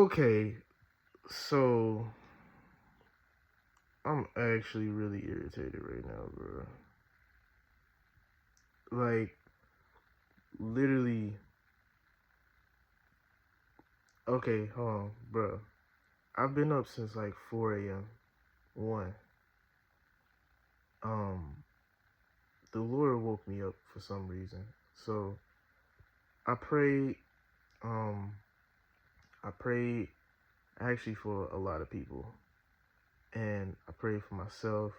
Okay, so I'm actually really irritated right now, bro. Like, literally. Okay, hold on, bro. I've been up since like 4 a.m. One. Um, the Lord woke me up for some reason. So I prayed. Um, I prayed actually for a lot of people, and I prayed for myself,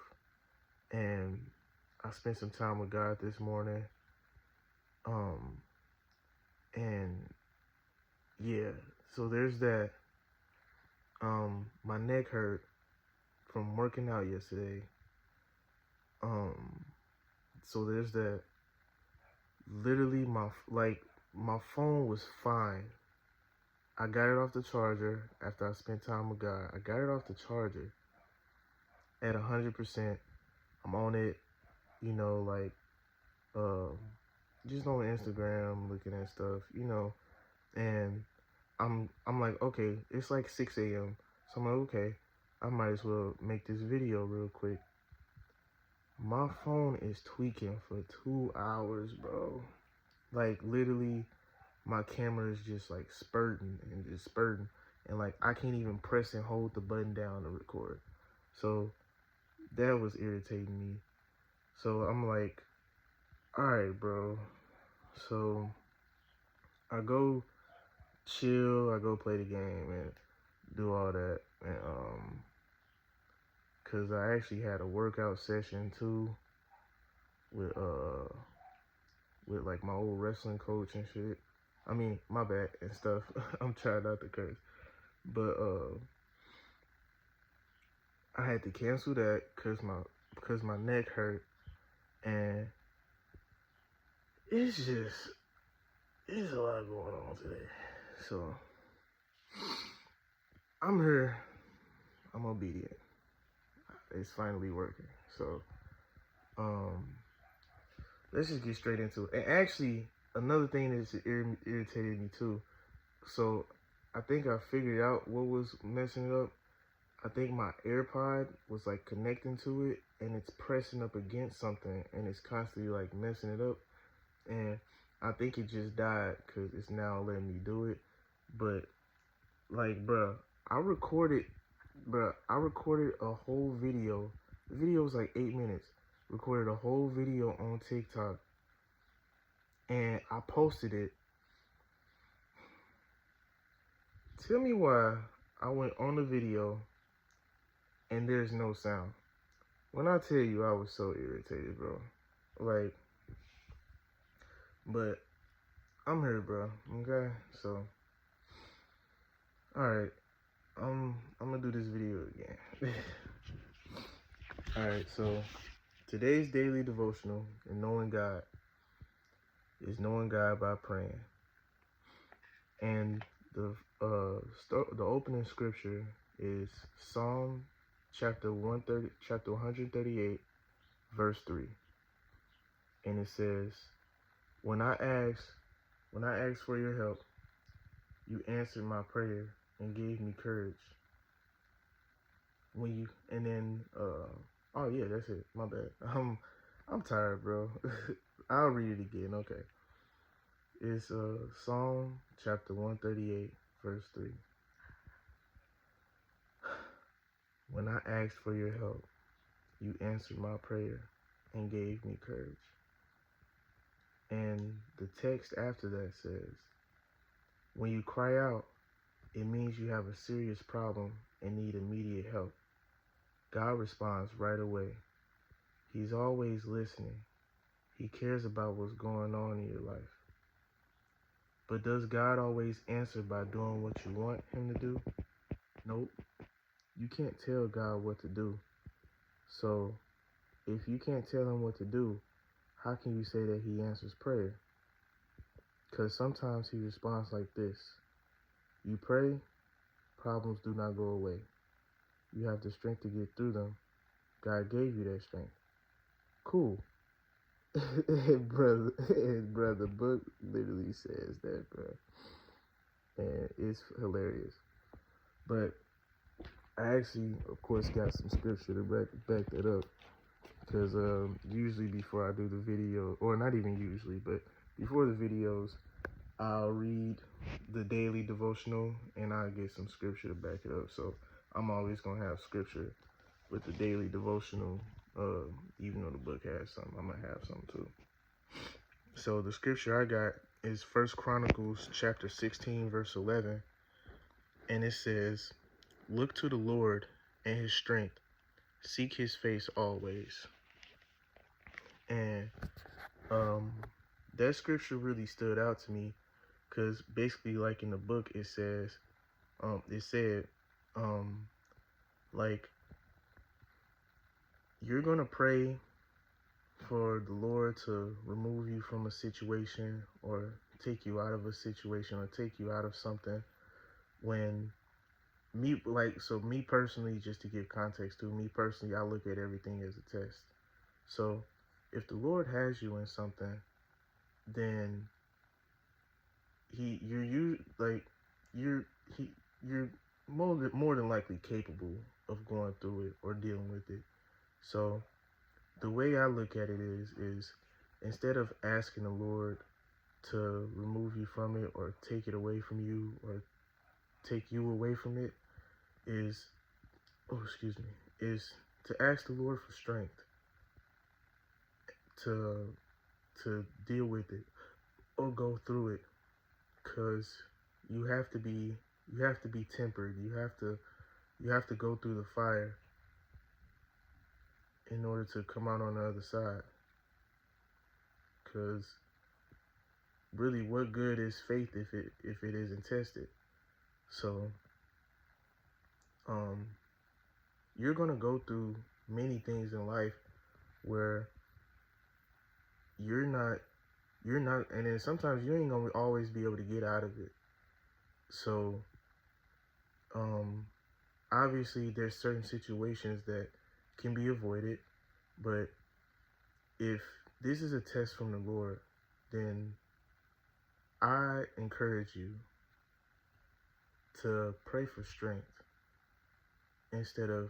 and I spent some time with God this morning. Um, and yeah, so there's that. My neck hurt from working out yesterday. Um, so there's that. Literally, my phone was fine. I got it off the charger after I spent time with God. I got it off the charger at 100%. I'm on it, like uh, just on Instagram looking at stuff, and I'm like, okay, it's like 6 a.m. So I'm like, okay, I might as well make this video real quick. My phone is tweaking for 2 hours, bro. Like literally, my camera is just like spurting and just spurting, and like I can't even press and hold the button down to record. So that was irritating me. So I'm like, all right, bro. So I go chill, I go play the game and do all that, and cause I actually had a workout session too with with like my old wrestling coach and shit. I mean, my bad and stuff. I'm trying not to curse, but I had to cancel that cause my neck hurt, and it's just it's a lot going on today. So I'm here. I'm obedient. It's finally working. So um, let's just get straight into it. And actually, another thing that's irritated me too. So I think I figured out what was messing it up. I think my AirPod was like connecting to it, and it's pressing up against something, and it's constantly like messing it up. And I think it just died because it's now letting me do it. But like, I recorded a whole video. The video was like 8 minutes. Recorded a whole video on TikTok, and I posted it. Tell me why I went on the video and there's no sound. When I tell you, I was so irritated, bro. Like, but I'm here, bro. Okay, so all right, I'm gonna do this video again. All right, so today's daily devotional in knowing God is knowing God by praying, and the opening scripture is Psalm chapter 138, verse 3, and it says, "When I asked for your help, you answered my prayer and gave me courage." When you and then oh yeah, that's it. My bad. I'm tired, bro. I'll read it again. Okay, it's Psalm chapter 138, verse 3. When I asked for your help, you answered my prayer and gave me courage. And the text after that says, when you cry out, it means you have a serious problem and need immediate help. God responds right away. He's always listening. He cares about what's going on in your life. But does God always answer by doing what you want him to do? Nope. You can't tell God what to do. So if you can't tell him what to do, how can you say that he answers prayer? Because sometimes he responds like this. You pray, problems do not go away. You have the strength to get through them. God gave you that strength. Cool. Bro, the book literally says that, bro. And it's hilarious. But I actually, of course, got some scripture to back that up. Because usually before I do the video, or not even usually, but before the videos, I'll read the daily devotional and I'll get some scripture to back it up. So I'm always going to have scripture with the daily devotional, even though the book has something, I'm going to have something too. So the scripture I got is 1 Chronicles chapter 16, verse 11. And it says, "Look to the Lord and his strength. Seek his face always." And that scripture really stood out to me because basically, like in the book, it said, like, you're going to pray for the Lord to remove you from a situation or take you out of a situation or take you out of something when me personally, just to give context to me personally, I look at everything as a test. So if the Lord has you in something, then you're more than likely capable of going through it or dealing with it. So the way I look at it is instead of asking the Lord to remove you from it or take it away from you or take you away from it, is to ask the Lord for strength to deal with it or go through it, because you have to be tempered. You have to go through the fire in order to come out on the other side. Because really, what good is faith if it isn't tested? So you're gonna go through many things in life where you're not, and then sometimes you ain't gonna always be able to get out of it. So obviously there's certain situations that can be avoided, but if this is a test from the Lord, then I encourage you to pray for strength instead of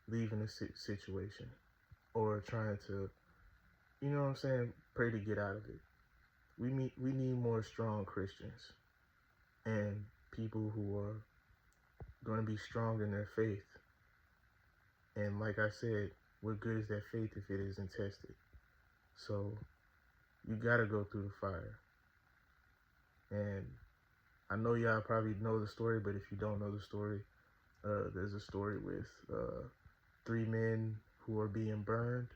leaving a situation or trying to, pray to get out of it. We need more strong Christians and people who are going to be strong in their faith. And like I said, what good is that faith if it isn't tested? So you got to go through the fire. And I know y'all probably know the story, but if you don't know the story, there's a story with 3 men who are being burned,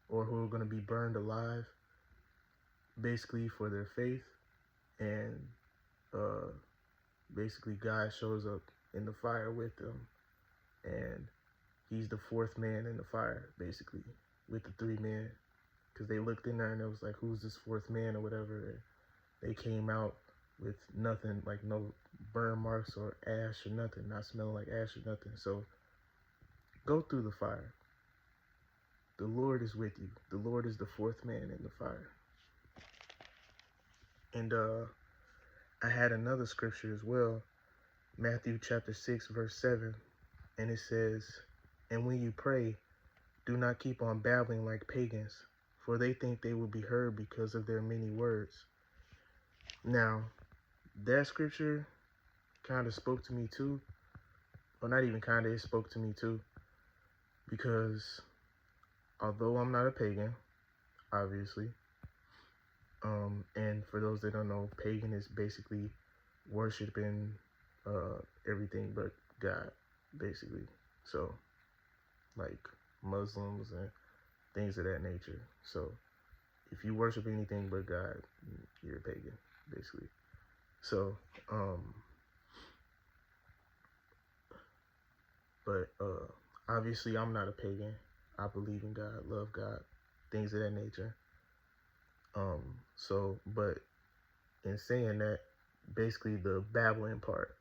or who are going to be burned alive, basically for their faith. And basically God shows up in the fire with them, and he's the 4th man in the fire, basically, with the 3 men, because they looked in there and it was like, who's this 4th man or whatever, and they came out with nothing, like no burn marks or ash or nothing, not smelling like ash or nothing. So go through the fire. The Lord is with you. The Lord is the 4th man in the fire. And I had another scripture as well, Matthew chapter 6, verse 7, and it says, "And when you pray, do not keep on babbling like pagans, for they think they will be heard because of their many words." Now, that scripture kind of spoke to me too. Well, not even kind of, it spoke to me too. Because although I'm not a pagan, obviously, and for those that don't know, pagan is basically worshiping everything but God, basically. So, like Muslims and things of that nature. So, if you worship anything but God, you're a pagan, basically. So, but obviously I'm not a pagan. I believe in God, love God, things of that nature. But in saying that, basically the babbling part,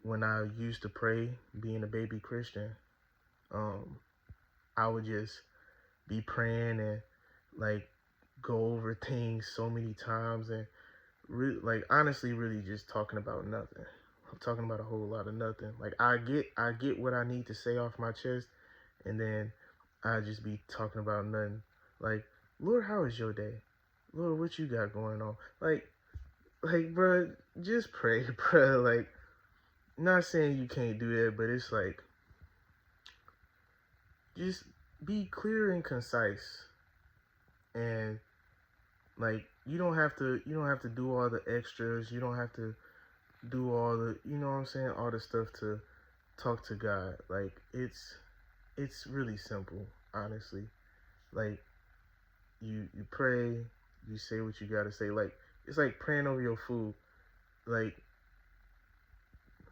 when I used to pray, being a baby Christian, I would just be praying and like go over things so many times and honestly really just talking about nothing. I'm talking about a whole lot of nothing. Like I get what I need to say off my chest, and then I just be talking about nothing. Like, Lord, how is your day? Lord, what you got going on? Like, bro, just pray, bro. Like, not saying you can't do that, but it's like, just be clear and concise, and like you don't have to do all the extras. You don't have to do all the, you know what I'm saying, all the stuff to talk to God. Like, it's really simple, honestly. Like, you pray, you say what you gotta say. Like, it's like praying over your food. Like,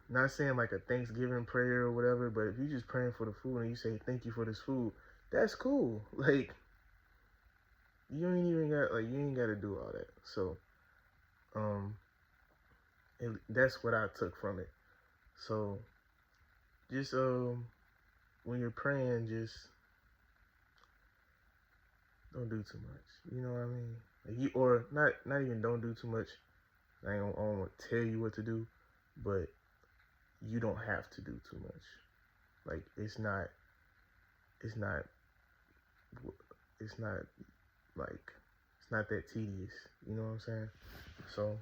not saying like a Thanksgiving prayer or whatever, but if you just praying for the food and you say thank you for this food, that's cool. Like, you ain't gotta do all that. So um that's what I took from it. So just when you're praying, just don't do too much. You know what I mean? Like, you, or not even don't do too much. I don't want to tell you what to do, but you don't have to do too much. Like, it's not it's not like, it's not that tedious. You know what I'm saying? So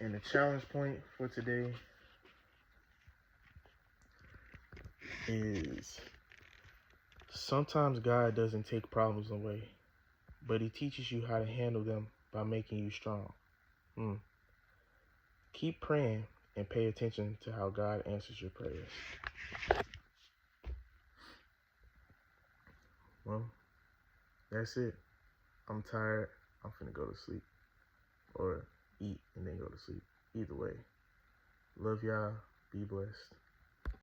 and the challenge point for today is, sometimes God doesn't take problems away, but he teaches you how to handle them by making you strong. Keep praying and pay attention to how God answers your prayers. Well, that's it. I'm tired. I'm finna go to sleep. Or eat and then go to sleep. Either way. Love y'all. Be blessed.